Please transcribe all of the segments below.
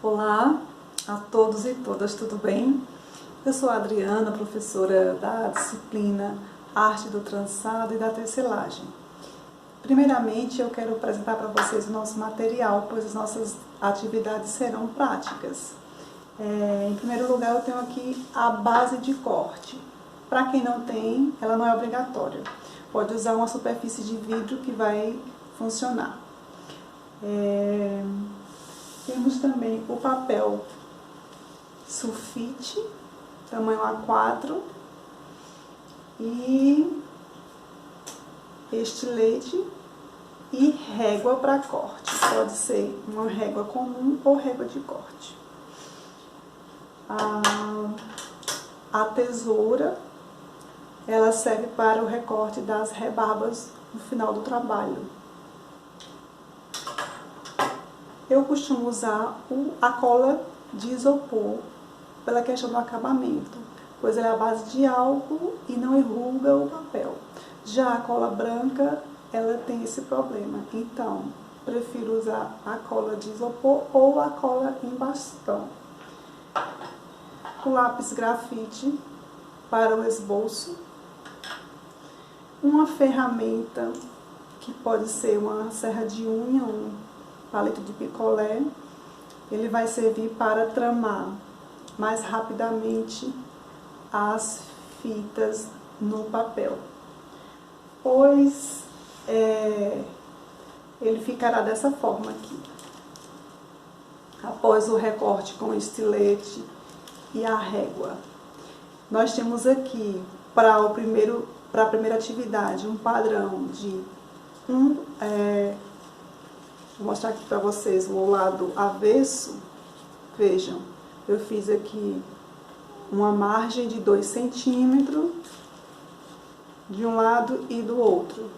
Olá a todos e todas, tudo bem? Eu sou a Adriana, professora da disciplina Arte do Trançado e da Tecelagem. Primeiramente, eu quero apresentar para vocês o nosso material, pois as nossas atividades serão práticas. Em primeiro lugar, eu tenho aqui a base de corte. Para quem não tem, ela não é obrigatória. Pode usar uma superfície de vidro que vai funcionar. Temos também o papel sulfite, tamanho A4, e estilete e régua para corte. Pode ser uma régua comum ou régua de corte. A tesoura, ela serve para o recorte das rebarbas no final do trabalho. Eu costumo usar a cola de isopor pela questão do acabamento, pois ela é a base de álcool e não enruga o papel. Já a cola branca, ela tem esse problema, então prefiro usar a cola de isopor ou a cola em bastão. O lápis grafite para o esboço. Uma ferramenta que pode ser uma serra de unha, um palito de picolé. Ele vai servir para tramar mais rapidamente as fitas no papel, pois ele ficará dessa forma aqui. Após o recorte com o estilete e a régua, nós temos aqui para a primeira atividade um padrão de vou mostrar aqui para vocês o lado avesso. Vejam, eu fiz aqui uma margem de 2 centímetros de um lado e do outro.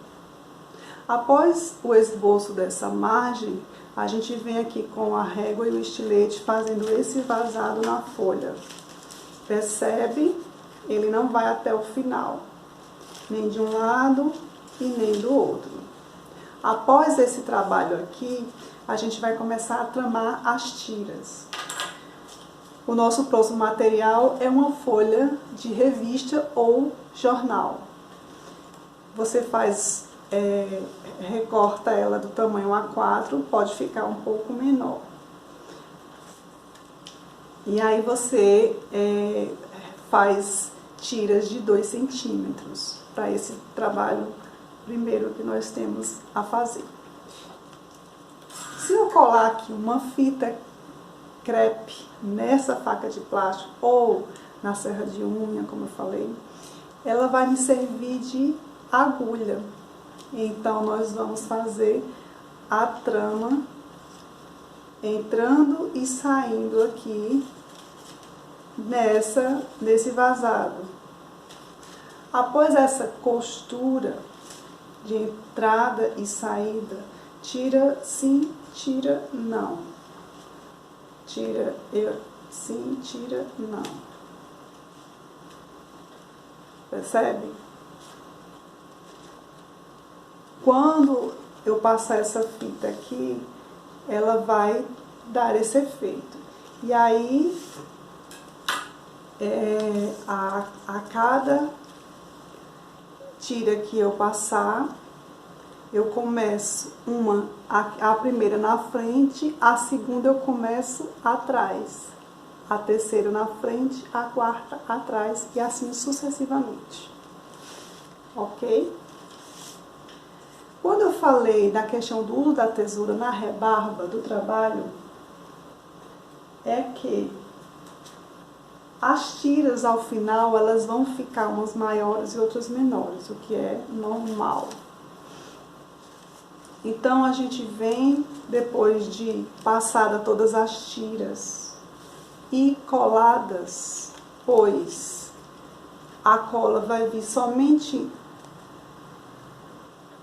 Após o esboço dessa margem, a gente vem aqui com a régua e o estilete fazendo esse vazado na folha. Percebe? Ele não vai até o final, nem de um lado e nem do outro. Após esse trabalho aqui, a gente vai começar a tramar as tiras. O nosso próximo material é uma folha de revista ou jornal. Você recorta ela do tamanho A4, pode ficar um pouco menor. E aí você faz tiras de 2 centímetros para esse trabalho primeiro que nós temos a fazer. Se eu colar aqui uma fita crepe nessa faca de plástico ou na serra de unha, como eu falei, ela vai me servir de agulha. Então nós vamos fazer a trama entrando e saindo aqui nesse vazado. Após essa costura de entrada e saída, tira sim, tira não. Tira sim, tira não. Percebe? Quando eu passar essa fita aqui, ela vai dar esse efeito. E aí, a cada tira que eu passar, eu começo a primeira na frente, a segunda eu começo atrás, a terceira na frente, a quarta atrás e assim sucessivamente. Ok? Quando eu falei da questão do uso da tesoura na rebarba do trabalho, é que as tiras ao final, elas vão ficar umas maiores e outras menores, o que é normal. Então a gente vem, depois de passada todas as tiras e coladas, pois a cola vai vir somente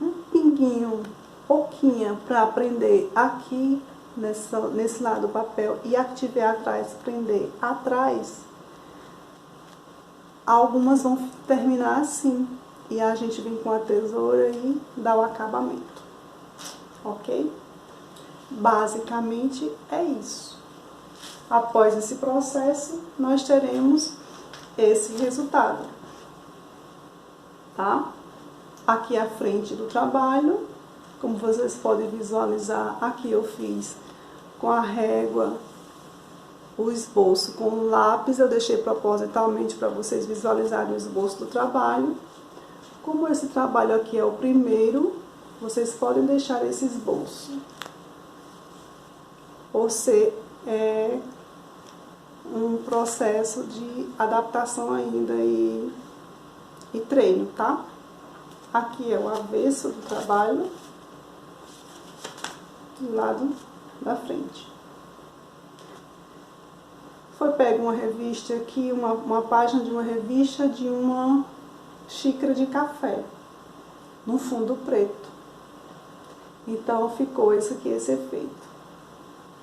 um pinguinho, pouquinho, para prender aqui nesse lado do papel, e a que tiver atrás, prender atrás. Algumas vão terminar assim, e a gente vem com a tesoura e dá o acabamento, ok? Basicamente é isso. Após esse processo, nós teremos esse resultado, tá? Aqui à frente do trabalho, como vocês podem visualizar, aqui eu fiz com a régua o esboço com o lápis, eu deixei propositalmente para vocês visualizarem o esboço do trabalho. Como esse trabalho aqui é o primeiro, vocês podem deixar esse esboço. Você é um processo de adaptação ainda e treino, tá? Aqui é o avesso do trabalho, do lado da frente. Foi pego uma revista aqui, uma página de uma revista de uma xícara de café, no fundo preto. Então ficou esse efeito.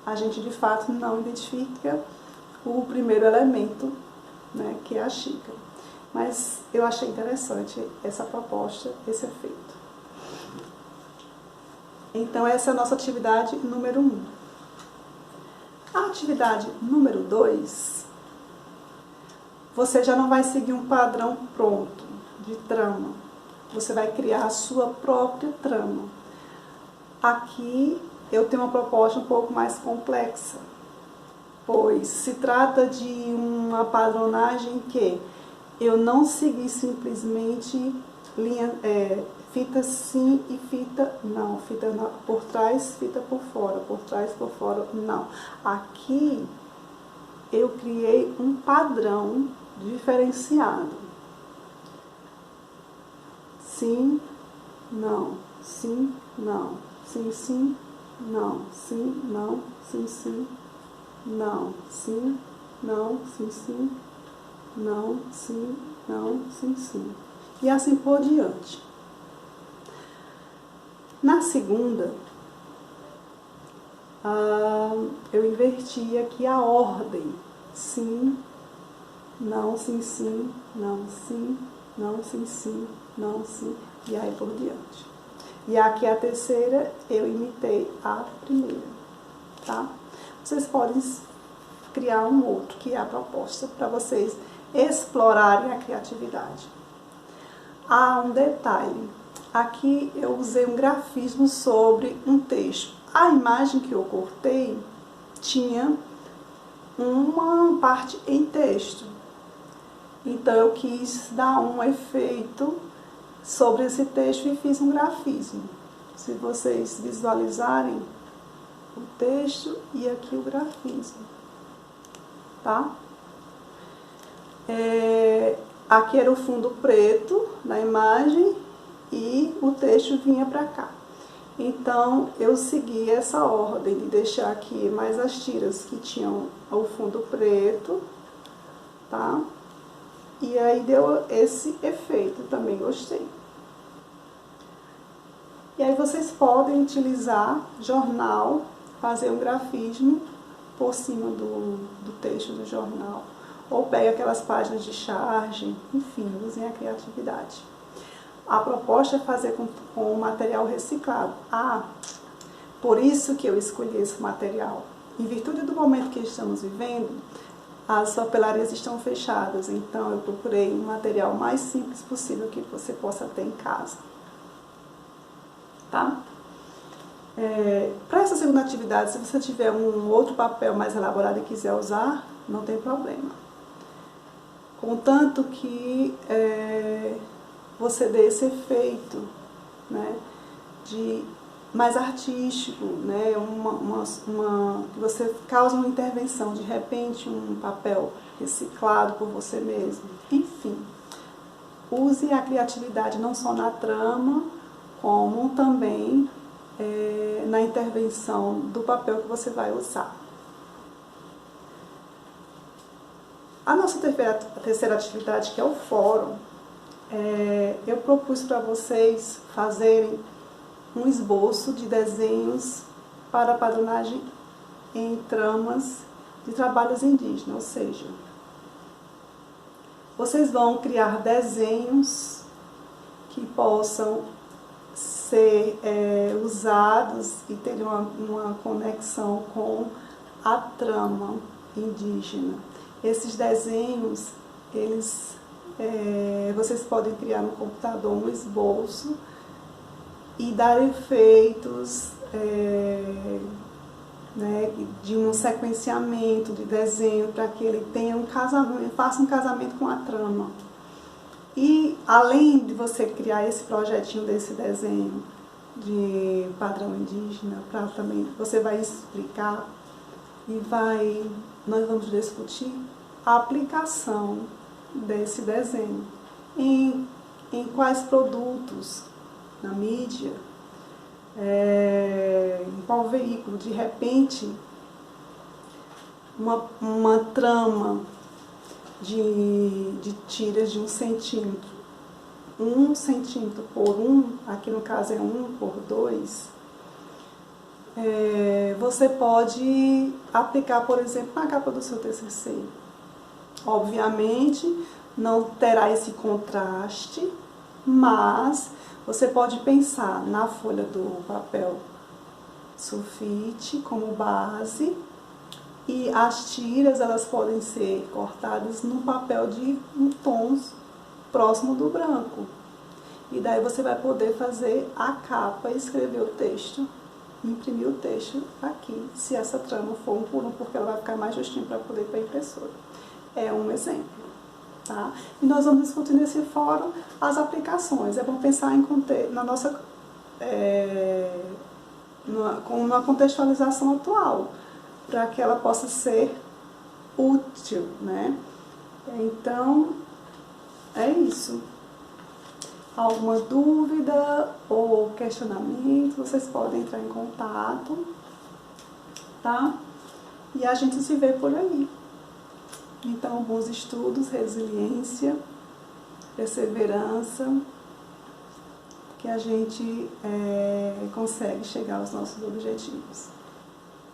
A gente de fato não identifica o primeiro elemento, né, que é a xícara. Mas eu achei interessante essa proposta, esse efeito. Então essa é a nossa atividade número 1. A atividade número 2, você já não vai seguir um padrão pronto de trama. Você vai criar a sua própria trama. Aqui eu tenho uma proposta um pouco mais complexa, pois se trata de uma padronagem que eu não segui simplesmente fita sim e fita não, fita por trás, fita por fora, por trás, por fora, não. Aqui eu criei um padrão diferenciado. Sim, não, sim, não, sim, sim, não, sim, não, sim, sim, não, sim, não, sim, sim, não, sim, não, sim, sim. E assim por diante. Na segunda, eu inverti aqui a ordem. Sim, não, sim, sim, não, sim, não, sim, sim, não, sim, e aí por diante. E aqui a terceira, eu imitei a primeira, tá? Vocês podem criar um outro, que é a proposta, para vocês explorarem a criatividade. Há um detalhe. Aqui eu usei um grafismo sobre um texto. A imagem que eu cortei tinha uma parte em texto. Então eu quis dar um efeito sobre esse texto e fiz um grafismo. Se vocês visualizarem o texto e aqui o grafismo, tá? Aqui era o fundo preto da imagem e o texto vinha para cá. Então eu segui essa ordem de deixar aqui mais as tiras que tinham o fundo preto, tá? E aí deu esse efeito, também gostei. E aí vocês podem utilizar jornal, fazer um grafismo por cima do texto do jornal. Ou pega aquelas páginas de charge, enfim, usem a criatividade. A proposta é fazer com material reciclado. Por isso que eu escolhi esse material. Em virtude do momento que estamos vivendo, as papelarias estão fechadas, então eu procurei um material mais simples possível que você possa ter em casa. Tá? Para essa segunda atividade, se você tiver um outro papel mais elaborado e quiser usar, não tem problema. Contanto que você dê esse efeito, né, de mais artístico, né, que você cause uma intervenção, de repente um papel reciclado por você mesmo. Enfim, use a criatividade não só na trama, como também na intervenção do papel que você vai usar. A nossa terceira atividade, que é o fórum, eu propus para vocês fazerem um esboço de desenhos para padronagem em tramas de trabalhos indígenas, ou seja, vocês vão criar desenhos que possam ser usados e ter uma conexão com a trama indígena. Esses desenhos, vocês podem criar no computador um esboço e dar efeitos de um sequenciamento de desenho para que ele tenha um casamento, faça um casamento com a trama. E além de você criar esse projetinho desse desenho de padrão indígena, você vai explicar e nós vamos discutir a aplicação desse desenho em quais produtos, na mídia, em qual veículo. De repente, uma trama de tiras de 1 centímetro, 1 centímetro por 1, aqui no caso é 1 por 2, você pode aplicar, por exemplo, na capa do seu TCC. Obviamente, não terá esse contraste, mas você pode pensar na folha do papel sulfite como base, e as tiras elas podem ser cortadas num papel de tons próximo do branco. E daí você vai poder fazer a capa e escrever o texto, imprimir o texto aqui, se essa trama for 1 por 1, porque ela vai ficar mais justinha para poder ir para a impressora. É um exemplo. Tá? E nós vamos discutir nesse fórum as aplicações. É bom pensar com uma contextualização atual, para que ela possa ser útil, né? Então, é isso. Alguma dúvida ou questionamento, vocês podem entrar em contato, tá? E a gente se vê por aí. Então, bons estudos, resiliência, perseverança, que a gente consegue chegar aos nossos objetivos.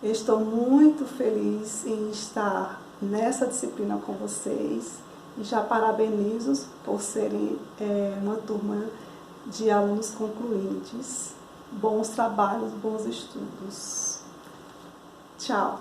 Eu estou muito feliz em estar nessa disciplina com vocês e já parabenizo por serem uma turma de alunos concluintes. Bons trabalhos, bons estudos. Tchau!